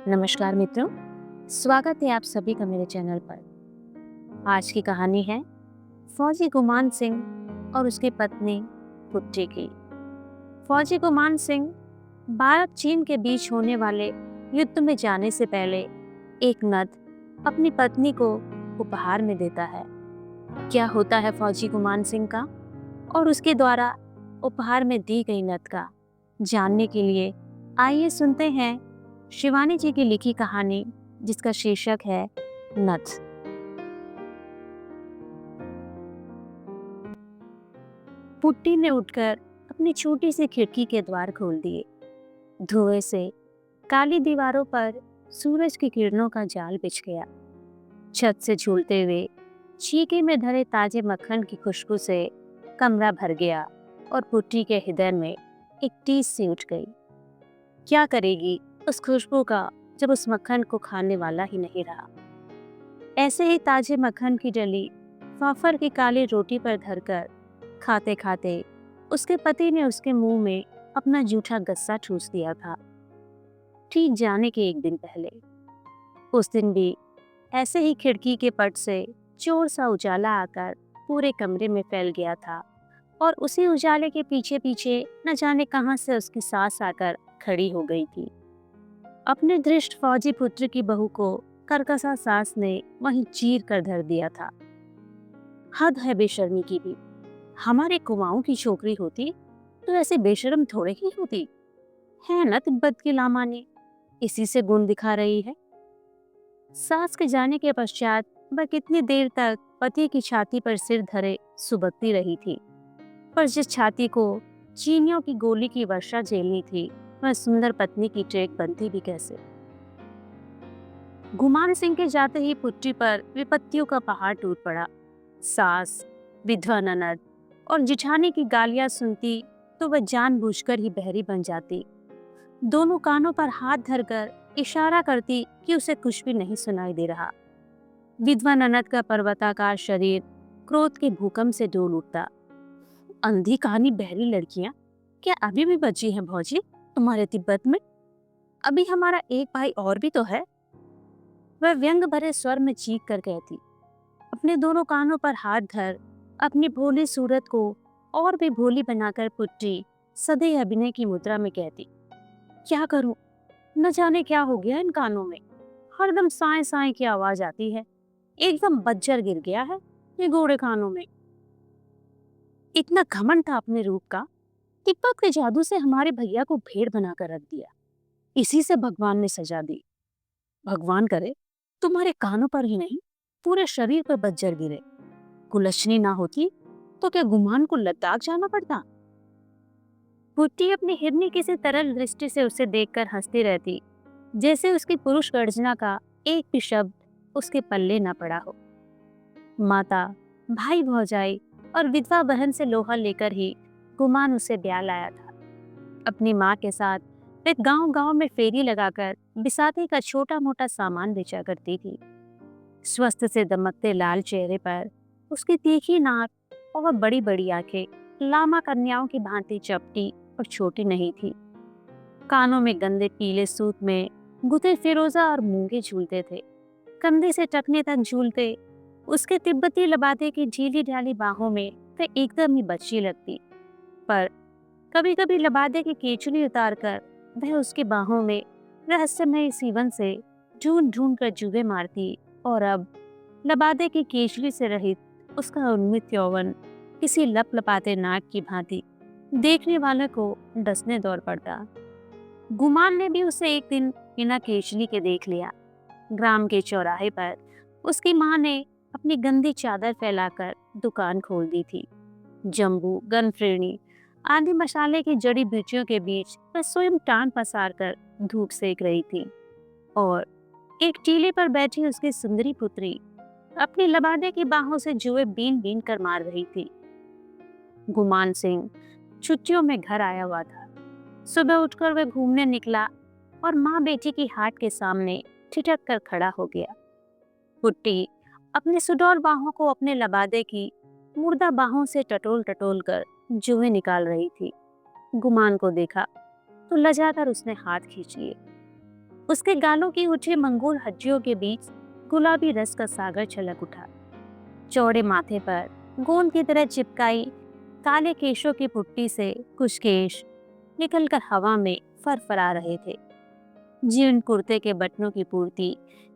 नमस्कार मित्रों, स्वागत है आप सभी का मेरे चैनल पर। आज की कहानी है फौजी गुमान सिंह और उसकी पत्नी पुट्टी की। फौजी गुमान सिंह भारत चीन के बीच होने वाले युद्ध में जाने से पहले एक नथ अपनी पत्नी को उपहार में देता है। क्या होता है फौजी गुमान सिंह का और उसके द्वारा उपहार में दी गई नथ का, जानने के लिए आइए सुनते हैं शिवानी जी की लिखी कहानी जिसका शीर्षक है नथ। पुट्टी ने उठकर अपनी छोटी सी खिड़की के द्वार खोल दिए। धुएं से काली दीवारों पर सूरज की किरणों का जाल बिछ गया। छत से झूलते हुए चीके में धरे ताजे मक्खन की खुशबू से कमरा भर गया और पुट्टी के हृदय में एक टीस सी उठ गई। क्या करेगी उस खुशबू का जब उस मक्खन को खाने वाला ही नहीं रहा। ऐसे ही ताजे मक्खन की डली फाफर की काली रोटी पर धरकर खाते खाते उसके पति ने उसके मुंह में अपना जूठा गस्सा ठूस दिया था, ठीक जाने के एक दिन पहले। उस दिन भी ऐसे ही खिड़की के पट से चोर सा उजाला आकर पूरे कमरे में फैल गया था और उसी उजाले के पीछे पीछे न जाने कहां से उसकी सास आकर खड़ी हो गई थी। अपने धृष्ट फौजी पुत्र की बहू को करकसा सास ने वहीं चीर कर धर दिया था। हद है बेशर्मी की भी। हमारे कुमाऊं की छोकरी होती तो ऐसे बेशर्म थोड़े ही होती। है न तिब्बत की लामानी, इसी से गुण दिखा रही है। सास के जाने के पश्चात वह कितनी देर तक पति की छाती पर सिर धरे सुबकती रही थी, पर जिस छाती को चीनियों की गोली की वर्षा झेलनी थी, वह सुंदर पत्नी की टेक बनती भी कैसे। गुमान सिंह के जाते ही पुट्टी पर विपत्तियों का पहाड़ टूट पड़ा। सास, विधवा ननद और जिठानी की गालियां सुनती तो वह जानबूझकर ही बहरी बन जाती। दोनों कानों पर हाथ धरकर इशारा करती कि उसे कुछ भी नहीं सुनाई दे रहा। विधवा ननद का पर्वताकार शरीर क्रोध के भूकंप से डोल उठता। अंधी कहानी बहरी लड़कियां क्या अभी भी बची हैं भौजी तुम्हारे तिब्बत में? अभी हमारा एक भाई और भी तो है। वह व्यंग भरे स्वर में चीख कर कहती, अपने दोनों कानों पर हाथ धर अपनी भोली सूरत को और भी भोली बनाकर पुट्टी सधे अभिनय की मुद्रा में कहती, क्या करूं, न जाने क्या हो गया इन कानों में। हरदम साए साए की आवाज आती है। एकदम बज्जर गिर गया है ये गोरे कानों में। इतना घमंड था अपने रूप का, तिब्बत के जादू से हमारे भैया को भेड़ बनाकर रख दिया। इसी से भगवान ने सजा दी। भगवान करे तुम्हारे कानों पर ही नहीं पूरे शरीर पर बज्जर गिरे। कुलच्छनी ना होती तो क्या गुमान को लद्दाख जाना पड़ता। पुट्टी अपनी हिरनी किसी तरल दृष्टि से उसे देखकर हंसती रहती, जैसे उसकी पुरुष गर्जना का एक भी शब्द उसके पल्ले न पड़ा हो। माता, भाई भौजाई और विधवा बहन से लोहा लेकर ही गुमान उसे ब्याह लाया था। अपनी माँ के साथ वे गांव-गांव में फेरी लगाकर बिसाती का छोटा मोटा सामान बेचा करती थी। स्वस्थ से दमकते लाल चेहरे पर उसकी तीखी नाक और बड़ी बड़ी आंखें लामा कन्याओं की भांति चपटी और छोटी नहीं थी। कानों में गंदे पीले सूत में गुथे फिरोजा और मूंगे झूलते थे। कंधे से टखने तक झूलते उसके तिब्बती लबादे की ढीली ढाली बाहों में वह एकदम ही बच्ची लगती। पर कभी कभी लबादे की केचुली उतारकर वह उसकी बाहों में रहस्यमय सीवन से ढूंढ ढूंढ कर जुए मारती और अब लबादे की केचुली से रहित उसका उन्मित यौवन किसी लपलपाते नाग की भांति देखने वाले को डसने दौड़ पड़ता। गुमान ने भी उसे एक दिन बिना केचुली के देख लिया। ग्राम के चौराहे पर उसकी माँ ने अपनी गंदी चादर फैलाकर दुकान खोल दी थी। जम्बू, गनफ्रेणी आदि मसाले की जड़ी बूटियों के बीच वह स्वयं टांग पसार कर धूप सेक रही थी और एक टीले पर बैठी उसकी सुंदरी पुत्री अपनी लबादे की बाहों से जुए बीन बीन कर मार रही थी। गुमान सिंह छुट्टियों में घर आया हुआ था। सुबह उठकर वह घूमने निकला और माँ बेटी की हाट के सामने ठिठक कर खड़ा हो गया। पुट्टी अपने सुडौल बाहों को अपने लबादे की मुर्दा बाहों से टटोल टटोल कर जुए निकाल रही थी। गुमान को देखा तो लजाकर उसने हाथ खींच लिए। उसके गालों की उठे मंगोल हड्डियों के बीच गुलाबी रस का सागर छलक उठा। चौड़े माथे पर गोंद की तरह चिपकाई काले केशों की पुट्टी से कुछ केश निकलकर हवा में फरफरा रहे थे। जीर्ण कुर्ते के बटनों की पूर्ति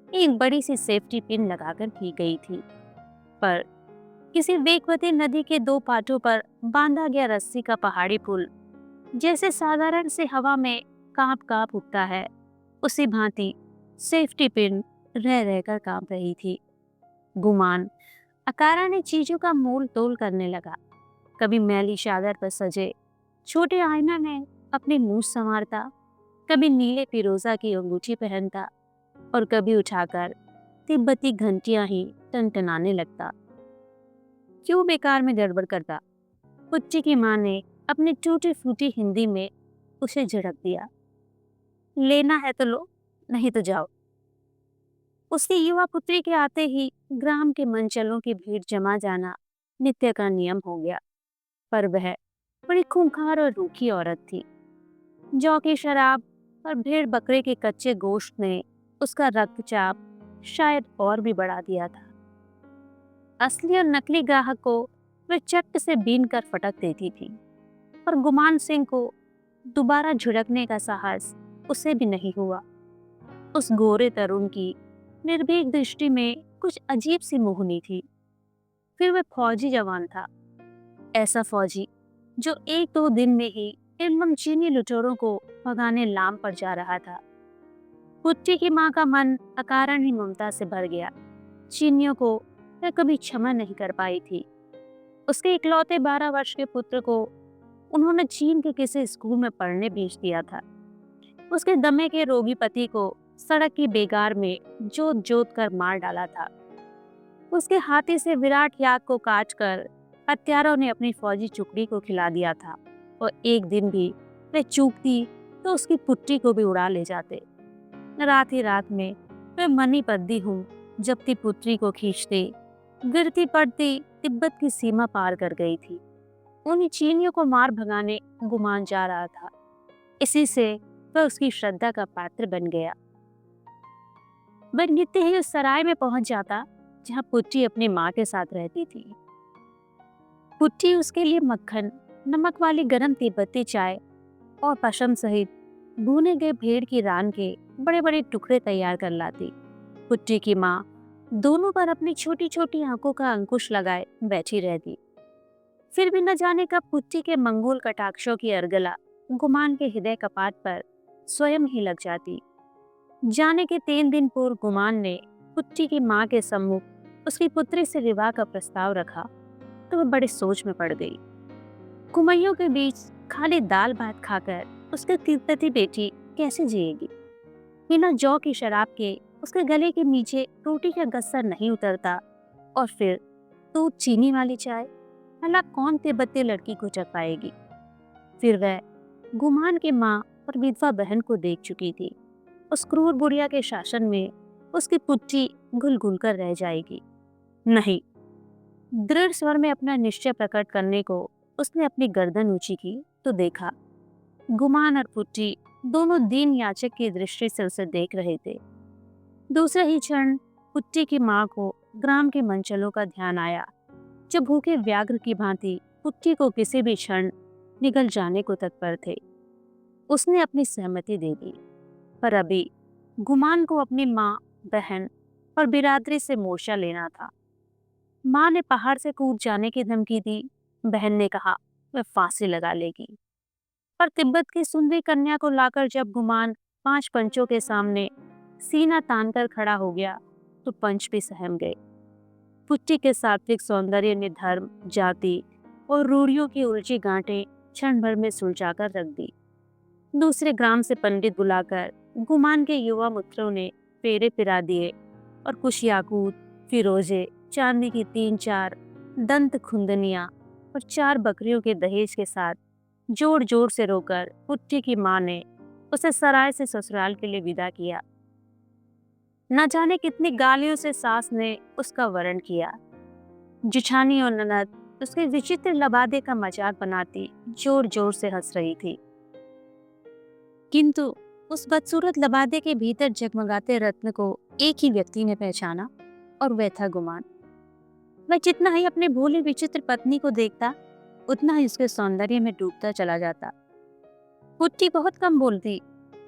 एक बड़ी सी सेफ्टी पिन लगाकर की गई थी, पर किसी वेगवती नदी के दो पाटों पर बांधा गया रस्सी का पहाड़ी पुल जैसे साधारण से हवा में कांप कांप उठता है, उसी भांति सेफ्टी पिन रह रहकर कांप रही थी। गुमान अकारा ने चीजों का मोल तोल करने लगा। कभी मैली चादर पर सजे छोटे आईना में अपनी मूछ संवारता, कभी नीले फिरोजा की अंगूठी पहनता और कभी उठाकर तिब्बती घंटियां ही टनटनाने लगता। क्यों बेकार में गड़बड़ करता? पुच्ची की माँ ने अपनी टूटी फूटी हिंदी में उसे झड़क दिया। लेना है तो लो, नहीं तो जाओ। उसकी युवा पुत्री के आते ही ग्राम के मनचलों की भीड़ जमा जाना नित्य का नियम हो गया, पर वह बड़ी खूंखार और रूखी औरत थी। जौ की शराब और भेड़ बकरे के कच्चे गोश्त ने उसका रक्तचाप शायद और भी बढ़ा दिया था। असली और नकली ग्राहक को वह चट से बीन कर फटक देती थी, और गुमान सिंह को दोबारा झिड़कने का साहस उसे भी नहीं हुआ। उस गोरे तरुण की निर्भीक दृष्टि में कुछ अजीब सी मोहनी थी। फिर वह फौजी जवान था, ऐसा फौजी जो एक दो दिन में ही इन चीनी लुटेरों को भगाने लाम पर जा रहा था। पुट्टी की माँ का मन अकारण ही ममता से भर गया। चीनियों को वह कभी क्षमा नहीं कर पाई थी। उसके इकलौते 12 वर्ष के पुत्र को उन्होंने चीन के किसी स्कूल में पढ़ने भेज दिया था। उसके दमे के रोगी पति को सड़क की बेगार में जोत जोत कर मार डाला था। उसके हाथी से विराट याक को काट कर हत्यारों ने अपनी फौजी टुकड़ी को खिला दिया था, और एक दिन भी वह चूकती तो उसकी पुट्टी को भी उड़ा ले जाते। रात ही रात में वह मनी पद्दी हूँ जबकि पुत्री को खींचते गिरती पड़ती तिब्बत की सीमा पार कर गई थी। उन्हीं चीनियों को मार भगाने गुमान जा रहा था। इसी से वह उसकी श्रद्धा का पात्र बन गया। वह नित्य ही उस सराय में पहुंच जाता जहां पुट्टी अपनी माँ के साथ रहती थी। पुट्टी उसके लिए मक्खन, नमक वाली गर्म तिब्बती चाय और पशम सहित भुने गए भेड़ की रान के बड़े बड़े टुकड़े तैयार कर लाती। पुट्टी की माँ दोनों पर अपनी छोटी छोटी आंखों का अंकुश लगाए बैठी रहती। फिर भी न जाने कब पुट्टी के मंगोल कटाक्षों की अर्गला गुमान के हृदय कपाट पर स्वयं ही लग जाती। जाने के 3 दिन पूर्व गुमान ने पुट्टी की माँ के सम्मुख उसकी पुत्री से विवाह का प्रस्ताव रखा तो वह बड़े सोच में पड़ गई। कुमैयों के बीच खाली दाल भात खाकर उसकी तिब्बती बेटी कैसे जिएगी? बिना जौ की शराब के उसके गले के नीचे रोटी का गस्सा नहीं उतरता, और फिर दूध चीनी वाली चाय, भला कौन तिब्बती लड़की को चख पाएगी? फिर वह गुमान की माँ और विधवा बहन को देख चुकी थी। उस क्रूर बुढ़िया के शासन में उसकी पुट्टी घुल घुल कर रह जाएगी। नहीं, दृढ़ स्वर में अपना निश्चय प्रकट करने को उसने अपनी गर्दन ऊंची की तो देखा गुमान और पुट्टी दोनों दीन याचक की दृष्टि से उसे देख रहे थे। दूसरे ही क्षण पुट्टी की माँ को ग्राम के मनचलों का ध्यान आया, जो भूखे व्याघ्र की भांति पुट्टी को किसी भी क्षण निगल जाने को तत्पर थे। उसने अपनी सहमति दे दी, पर अभी गुमान को अपनी माँ, बहन और बिरादरी से मोर्चा लेना था। माँ ने पहाड़ से कूद जाने की धमकी दी। बहन ने कहा वह फांसी लगा लेगी। पर तिब्बत की सुंदरी कन्या को लाकर जब गुमान 5 पंचों के सामने सीना तानकर खड़ा हो गया तो पंच भी सहम गए। पुट्टी के सात्विक सौंदर्य ने धर्म, जाति और रूढ़ियों की उलझी गांठें क्षण भर में सुलझाकर रख दी। दूसरे ग्राम से पंडित बुलाकर गुमान के युवा मित्रों ने फेरे फिरा दिए, और कुछ याकूत, फिरोजे, चांदी की 3-4 दंत खुंदनियां और 4 बकरियों के दहेज के साथ जोर जोर से रोकर पुट्टी की माँ ने उसे सराय से ससुराल के लिए विदा किया। न जाने कितनी गालियों से सास ने उसका वरण किया। जिठानी और ननद उसके विचित्र लबादे का मजाक बनाती जोर जोर से हंस रही थी, किंतु उस बदसूरत लबादे के भीतर जगमगाते रत्न को एक ही व्यक्ति ने पहचाना, और वह था गुमान। वह जितना ही अपने भोली विचित्र पत्नी को देखता, उतना ही उसके सौंदर्य में डूबता चला जाता। पुट्टी बहुत कम बोलती,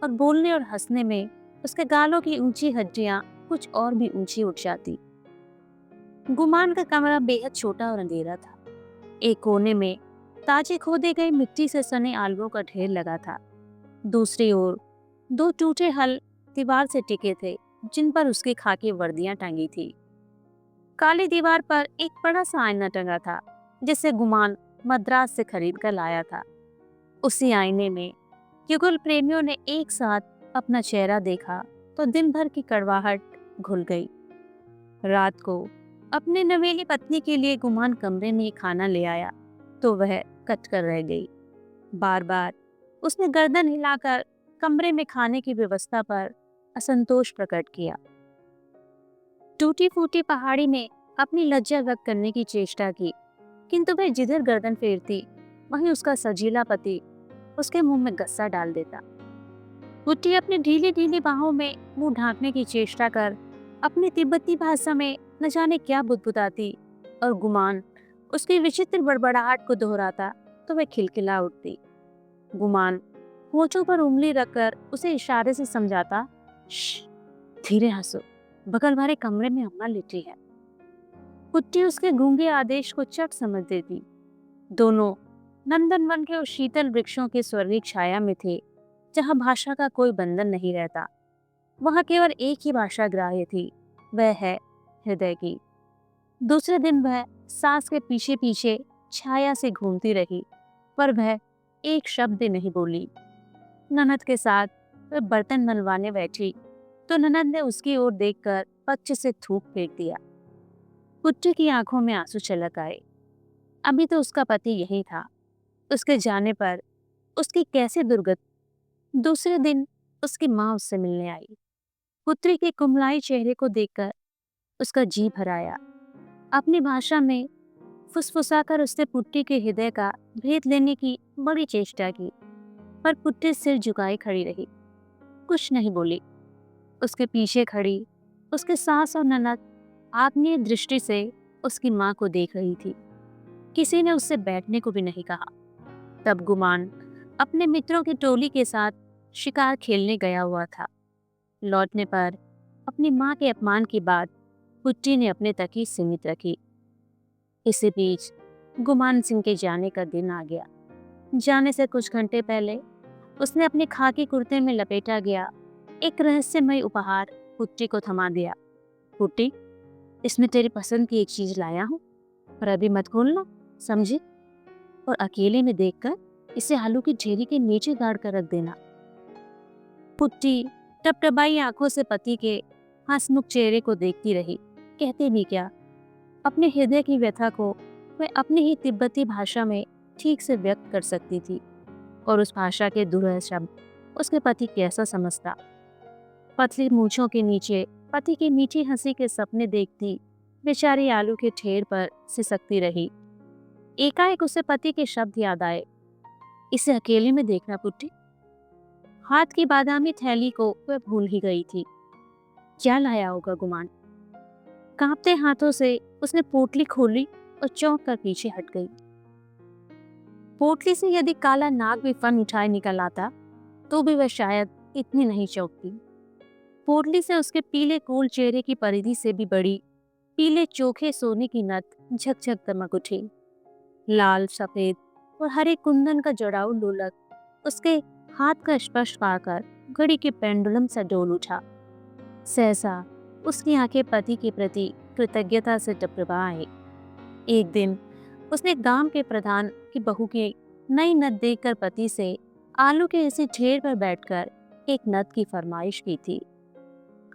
और बोलने और हंसने में उसके गालों की ऊंची हड्डियां कुछ और भी ऊंची उठ जाती। गुमान का कमरा बेहद छोटा और अंधेरा था। एक कोने में ताजे खोदे गए मिट्टी से सने आलुओं का ढेर लगा था। दूसरी ओर दो टूटे हल दीवार से टिके थे, जिन पर उसकी खाकी वर्दियां टंगी थी। काली दीवार पर एक बड़ा सा आईना टंगा था, जिसे गुमान मद्रास से खरीद कर लाया था। उसी आईने में युगल प्रेमियों ने एक साथ अपना चेहरा देखा तो दिन भर की कड़वाहट घुल गई। रात को अपने नवेली पत्नी के लिए गुमान कमरे में खाना ले आया तो वह कट कर रह गई। बार बार उसने गर्दन हिलाकर कमरे में खाने की व्यवस्था पर असंतोष प्रकट किया। टूटी फूटी पहाड़ी में अपनी लज्जा व्यक्त करने की चेष्टा की, किंतु वह जिधर गर्दन फेरती वहीं उसका सजीला पति उसके मुंह में गस्सा डाल देता। गुट्टी अपनी ढीली ढीली बाहों में मुंह ढांकने की चेष्टा कर अपनी तिब्बती भाषा में न जाने क्या बुदबुदाती, और गुमान उसकी विचित्र बड़बड़ाहट को दोहराता तो वह खिलखिला उठती। गुमान होठों पर उंगली रखकर उसे इशारे से समझाता, "श्श, धीरे हंसो, बगल वाले कमरे में अम्मा लेटी है।" कुट्टी उसके गूंगे आदेश को चट समझ देती। दोनों नंदनवन के उस शीतल वृक्षों की स्वर्गीय छाया में थे, जहाँ भाषा का कोई बंधन नहीं रहता। वहाँ केवल एक ही भाषा ग्राह्य थी, वह है हृदय की। दूसरे दिन वह सास के पीछे पीछे छाया से घूमती रही, पर वह एक शब्द नहीं बोली। ननद के साथ वह बर्तन मनवाने बैठी तो ननद ने उसकी ओर देखकर पच्च से थूक फेंक दिया। कुट्टी की आंखों में आंसू छलक आए। अभी तो उसका पति यही था, उसके जाने पर उसकी कैसी दुर्गति। दूसरे दिन उसकी माँ उससे मिलने आई। पुत्री के कुमलाई चेहरे को देखकर उसका जी भर आया। अपनी भाषा में फुसफुसाकर उसने पुट्टी के हृदय का भेद लेने की बड़ी चेष्टा की, पर पुट्टी सिर झुकाए खड़ी रही, कुछ नहीं बोली। उसके पीछे खड़ी उसके सास और ननद आग्नेय दृष्टि से उसकी माँ को देख रही थी। किसी ने उससे बैठने को भी नहीं कहा। तब गुमान अपने मित्रों की टोली के साथ शिकार खेलने गया हुआ था। लौटने पर अपनी माँ के अपमान की बात पुट्टी ने अपने तक ही सीमित रखी। इसी बीच गुमान सिंह के जाने का दिन आ गया। जाने से कुछ घंटे पहले उसने अपने खाकी कुर्ते में लपेटा गया एक रहस्यमय उपहार पुट्टी को थमा दिया। पुट्टी, इसमें तेरी पसंद की एक चीज लाया हूँ, पर अभी मत खोलना, समझी? और अकेले में देखकर इसे आलू की ढेरी के नीचे गाड़ कर रख देना। पुट्टी टपटपाई आंखों से पति के हंसमुख चेहरे को देखती रही। कहते भी क्या, अपने हृदय की व्यथा को वह अपनी ही तिब्बती भाषा में ठीक से व्यक्त कर सकती थी, और उस भाषा के दुर्लभ शब्द उसके पति कैसा समझता। पतली मूंछों के नीचे पति की मीठी हंसी के सपने देखती बेचारी आलू के ढेर पर सिसकती रही। एकाएक उसे पति के शब्द याद आए, इसे अकेले में देखना पुट्टी। हाथ की बादामी थैली को वह भूल ही गई थी। क्या लाया होगा गुमान? कांपते हाथों से उसने पोटली खोली और चौंक कर पीछे हट गई। पोटली से यदि काला नाग भी फन उठाए निकल आता तो भी वह शायद इतनी नहीं चौंकती। पोटली से उसके पीले कोल चेहरे की परिधि से भी बड़ी पीले चोखे सोने की नथ झकझक दमक उठी। लाल, सफेद और हरे कुंदन का जड़ाऊ लोलक उसके हाथ का स्पर्श पाकर घड़ी के पेंडुलम सा डोल उठा। सहसा उसकी आंखें पति के प्रति कृतज्ञता से टपटपा आई। एक दिन उसने गांव के प्रधान की बहू की नई नथ देखकर पति से आलू के इसी ढेर पर बैठकर एक नथ की फरमाइश की थी।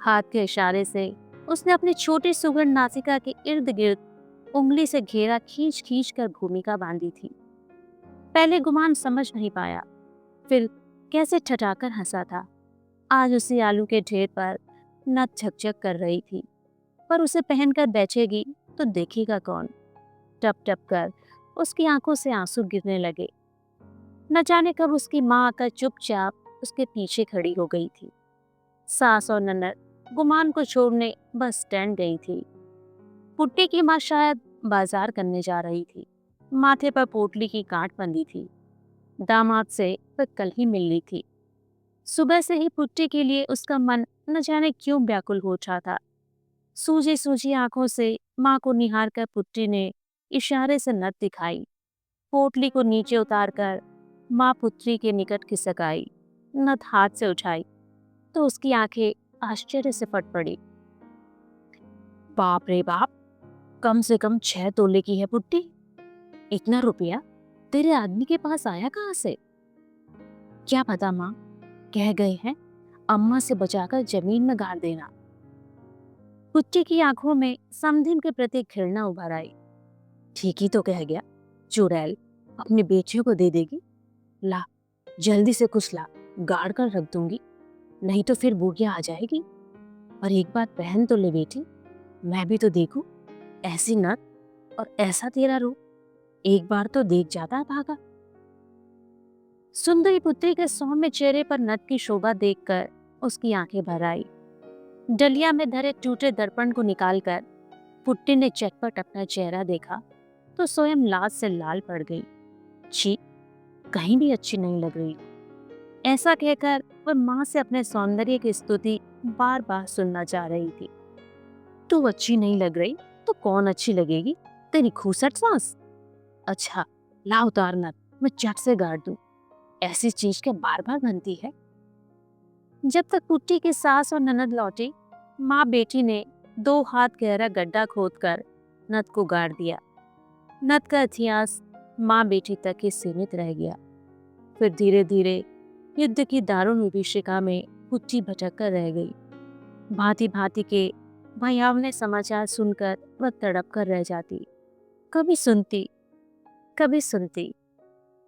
हाथ के इशारे से उसने अपनी छोटी सुगंध नासिका के इर्द गिर्द उंगली से घेरा खींच खींच कर भूमिका बांधी थी। पहले गुमान समझ नहीं पाया, फिर कैसे ठठाकर हंसा था। आज उसी आलू के ढेर पर नथ झकझक कर रही थी, पर उसे पहनकर बैठेगी तो देखेगा कौन? टप टप कर उसकी आंखों से आंसू गिरने लगे। न जाने कब उसकी माँ आकर चुपचाप उसके पीछे खड़ी हो गई थी। सास और ननद गुमान को छोड़ने बस स्टैंड गई थी। पुट्टी की माँ शायद बाजार करने जा रही थी। माथे पर पोटली की गांठ बंधी थी। दामाद से वह कल ही मिलनी थी। सुबह से ही पुट्टी के लिए उसका मन न जाने क्यों व्याकुल हो उठा था। सूजी सूजी आंखों से माँ को निहार कर पुट्टी ने इशारे से नथ दिखाई। पोटली को नीचे उतारकर माँ पुत्री के निकट खिसक आई। नथ हाथ से उठाई तो उसकी आंखें आश्चर्य से फट पड़ी। बाप रे बाप, कम से कम 6 तोले की है पुट्टी। इतना रुपया तेरे आदमी के पास आया कहाँ से? क्या पता माँ, कह गए हैं अम्मा से बचाकर जमीन में गाड़ देना। पुट्टी की आंखों में समधिन के प्रति घृणा उभर आई। ठीक ही तो कह गया, चुड़ैल अपनी बेटियों को दे देगी। ला, जल्दी से कुछ ला, गाड़ कर रख दूंगी, नहीं तो फिर बुढ़िया आ जाएगी। और एक बात पहन तो ले बेटी, मैं भी तो देखूं, ऐसी नथ और ऐसा तेरा रूप, एक बार तो देख जाता है भागा। सुंदरी पुत्री के सौम्य चेहरे पर नथ की शोभा देखकर उसकी आंखें भर आई। डलिया में धरे टूटे दर्पण को निकालकर पुट्टी ने चटपट अपना चेहरा देखा तो स्वयं लाज से लाल पड़ गई। छी, कहीं भी अच्छी नहीं लग रही। ऐसा कहकर वह माँ से अपने सौंदर्य की स्तुति बार बार सुनना चाह रही थी। तू अच्छी नहीं लग रही तो कौन अच्छी लगेगी? तेरी खूसट सांस। अच्छा, ला उतार नथ, मैं चट से गाड़ दूं। ऐसी चीज के बार बार बनती है। जब तक पुट्टी की सास और ननद लौटी, माँ बेटी ने 2 हाथ गहरा गड्ढा खोदकर नथ को गाड़ दिया। नथ का इतिहास माँ बेटी तक ही सीमित रह गया। फिर धीरे धीरे युद्ध की दारुण विभीषिका में पुट्टी भटक कर रह गई। भांति भांति के भयावने समाचार सुनकर वह तड़प कर रह जाती। कभी सुनती, कभी सुनती।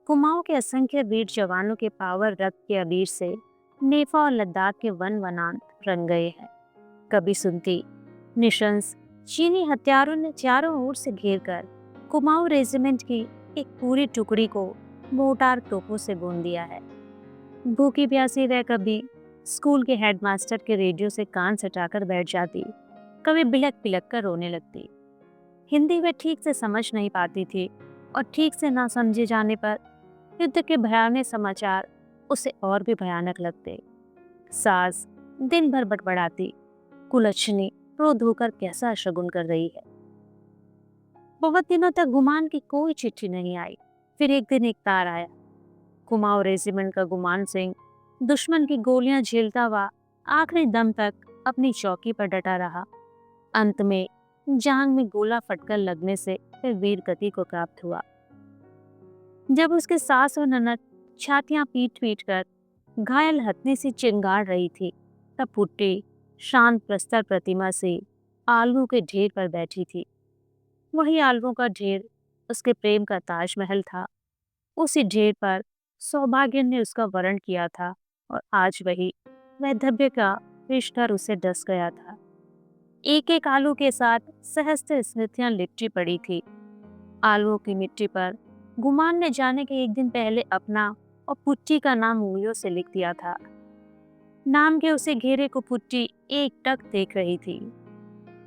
कुमाऊं के असंख्य वीर जवानों के पावर रक्त के अबीर से नेफा और लद्दाख के वन वनांत रंग गए हैं। कभी सुनती, निशंस चीनी हथियारों ने चारों ओर से घेरकर कुमाऊं रेजिमेंट की एक पूरी टुकड़ी को मोर्टार तोपों से भून दिया है। भूखी प्यासी वह कभी स्कूल के हेडमास्टर के रेडियो से कान सटाकर बैठ जाती, कभी बिलक बिलक कर रोने लगती। हिंदी वह ठीक से समझ नहीं पाती थी और ठीक से ना समझे जाने पर युद्ध के भयानक समाचार उसे और भी भयानक लगते। सास दिन भर बड़बड़ाती, कुलच्छनी रो धोकर कैसा शगुन कर रही है। बहुत दिनों तक गुमान की कोई चिट्ठी नहीं आई। फिर एक दिन एक तार आया। कुमाऊं रेजिमेंट का गुमान सिंह दुश्मन की गोलियां झेलता हुआ आखिरी दम तक अपनी चौकी पर डटा रहा। अंत में जांग में गोला फटकर लगने से फिर वीर गति को प्राप्त हुआ। जब उसके सास और ननद छातियां पीट पीट कर घायल हथनी से चिंगाड़ रही थी, तब पुट्टी शांत प्रस्तर प्रतिमा से आलू के ढेर पर बैठी थी। वही आलुओं का ढेर उसके प्रेम का ताजमहल था। उसी ढेर पर सौभाग्य ने उसका वरण किया था और आज वही वैधव्य का विषधर उसे डस गया था। एक एक आलू के साथ सहस्त्र स्मृतियां लिपटी पड़ी थी। आलुओं की मिट्टी पर गुमान ने जाने के एक दिन पहले अपना और पुट्टी का नाम उंगलियों से लिख दिया था। नाम के उसे घेरे को पुट्टी एक टक देख रही थी।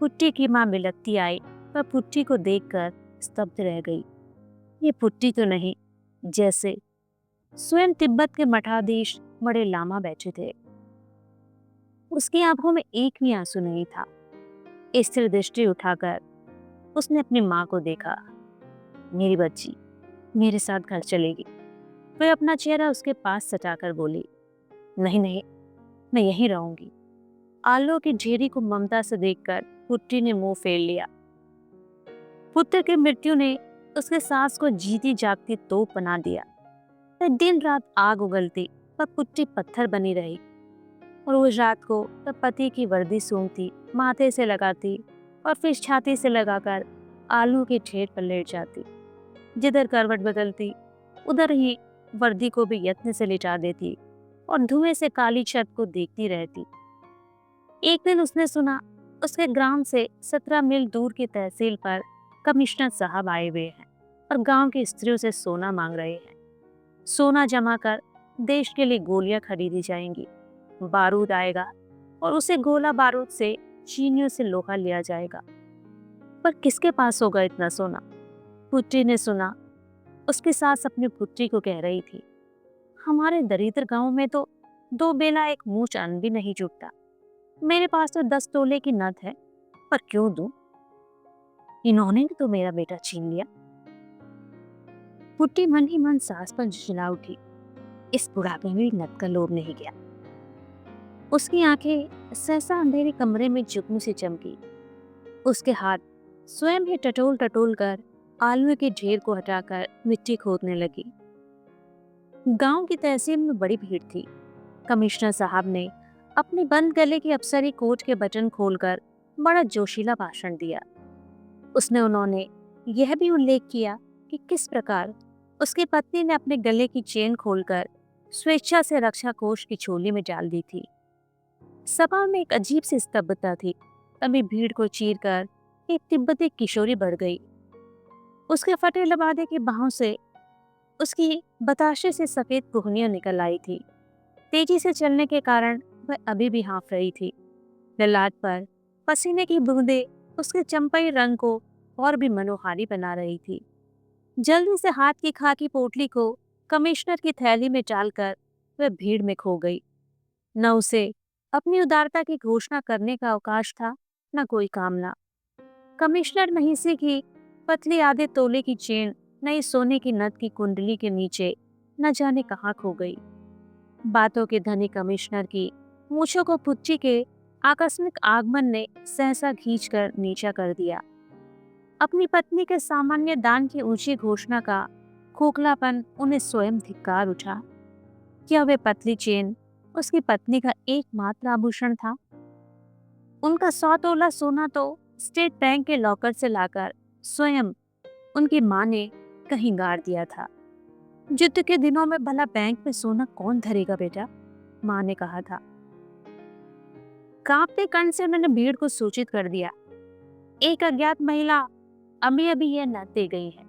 पुट्टी की माँ बिलकती आई पर पुट्टी को देखकर स्तब्ध रह गई। ये पुट्टी तो नहीं, जैसे स्वयं तिब्बत के मठाधीश बड़े लामा बैठे थे। उसकी आंखों में एक भी आंसू नहीं था। स्थिर दृष्टि उठाकर उसने अपनी माँ को देखा। मेरी बच्ची मेरे साथ घर चलेगी। वह अपना चेहरा उसके पास सटाकर बोली, नहीं नहीं, मैं यहीं रहूंगी। आलू की ढेरी को ममता से देखकर पुट्टी ने मुंह फेर लिया। पुत्र की मृत्यु ने उसके सास को जीती जागती तोप बना दिया। वह दिन रात आग उगलती पर पुट्टी पत्थर बनी रही और उस रात को वह पति की वर्दी सूंघती, माथे से लगाती और फिर छाती से लगाकर आलू के ढेर पर लेट जाती। जिधर करवट बदलती उधर ही वर्दी को भी यत्न से लिटा देती और धुएं से काली छत को देखती रहती। एक दिन उसने सुना उसके ग्राम से 17 मील दूर की तहसील पर कमिश्नर साहब आए हुए हैं और गांव की स्त्रियों से सोना मांग रहे हैं। सोना जमा कर देश के लिए गोलियां खरीदी जाएंगी, बारूद आएगा और उसे गोला बारूद से चीनियों से लोहा लिया जाएगा। पर किसके पास होगा इतना सोना? पुत्री ने सुना। उसकी सास अपनी पुत्री को कह रही थी, हमारे दरिद्र गांव में तो 2 बेला एक मूंछ अन्न भी नहीं जुटता। मेरे पास तो 10 तोले की नथ है, पर क्यों दूं? इन्होंने भी तो मेरा बेटा छीन लिया। पुट्टी मन ही मन सास पर झुंझला उठी। इस बुढ़ापे में भी नथ का लोभ नहीं गया। उसकी आंखें सहसा अंधेरे कमरे में जुगनू से चमकी। उसके हाथ स्वयं ही टटोल टटोल कर आलू के ढेर को हटाकर मिट्टी खोदने लगी। गांव की तहसील में बड़ी भीड़ थी। कमिश्नर साहब ने अपने बंद गले की अफसरी कोट के बटन खोलकर बड़ा जोशीला भाषण दिया। उन्होंने यह भी उल्लेख किया कि किस प्रकार उसकी पत्नी ने अपने गले की चेन खोलकर स्वेच्छा से रक्षा कोष की झोली में डाल दी थी। सभा में एक अजीब सी स्तब्धता थी। तभी भीड़ को चीरकर एक तिब्बती किशोरी बढ़ गई। उसके फटे लबादे की बाहों से उसकी बताशे से सफेद कुहनियां निकल आई थी। तेजी से चलने के कारण वह अभी भी हाँफ रही थी। ललाट पर पसीने की बूंदें उसके चंपई रंग को और भी मनोहारी बना रही थी। जल्दी से हाथ की खाकी पोटली को कमिश्नर की थैली में डालकर वह भीड़ में खो गई। न उसे अपनी उदारता की घोषणा करने का अवकाश था, न कोई कामना। कमिश्नर महिसी की पतली आधे तोले की चेन नई सोने की नथ की कुंडली के नीचे न जाने कहाँ खो गई। बातों के धनी कमिश्नर की मूछों को पुच्ची के आकस्मिक आगमन ने सहसा खींचकर नीचा कर दिया। अपनी पत्नी के सामान्य दान की ऊंची घोषणा का खोखलापन उन्हें स्वयं धिक्कार उठा। क्या वे पतली चेन उसकी पत्नी का एकमात्र आभूषण था? उनका 100 तोला सोना तो स्टेट बैंक के लॉकर से लाकर स्वयं उनकी माँ ने कहीं गाड़ दिया था। युद्ध के दिनों में भला बैंक में सोना कौन धरेगा बेटा? माँ ने कहा था। कांपते कंठ से उन्होंने भीड़ को सूचित कर दिया, एक अज्ञात महिला अभी अभी यह नथ दे गई है।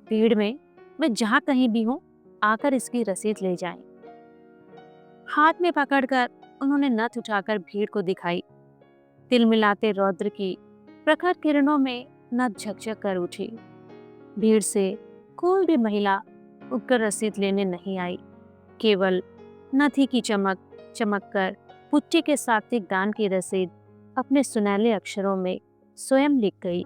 भीड़ में वे जहां कहीं भी हो आकर इसकी रसीद ले जाएं। हाथ में पकड़कर उन्होंने नथ उठाकर भीड़ को दिखाई। तिलमिलाते रौद्र की प्रखर किरणों में नथ झकझक कर उठी। भीड़ से कोई भी महिला उठकर रसीद लेने नहीं आई। केवल नथी की चमक चमक कर पुट्टी के सात्विक दान की रसीद अपने सुनहले अक्षरों में स्वयं लिख गई।